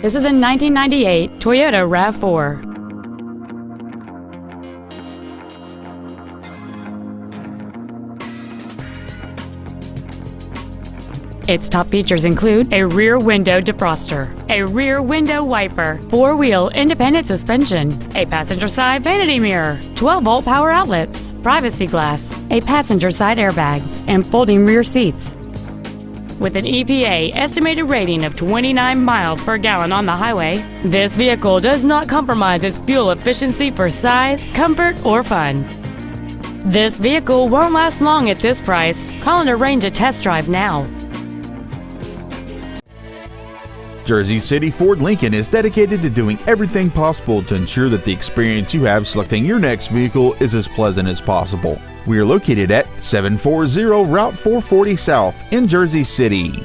This is a 1998 Toyota RAV4. Its top features include a rear window defroster, a rear window wiper, four-wheel independent suspension, a passenger side vanity mirror, 12-volt power outlets, privacy glass, a passenger side airbag, and folding rear seats. With an EPA estimated rating of 29 miles per gallon on the highway, this vehicle does not compromise its fuel efficiency for size, comfort, or fun. This vehicle won't last long at this price. Call and arrange a test drive now. Jersey City Ford Lincoln is dedicated to doing everything possible to ensure that the experience you have selecting your next vehicle is as pleasant as possible. We are located at 740 Route 440 South in Jersey City.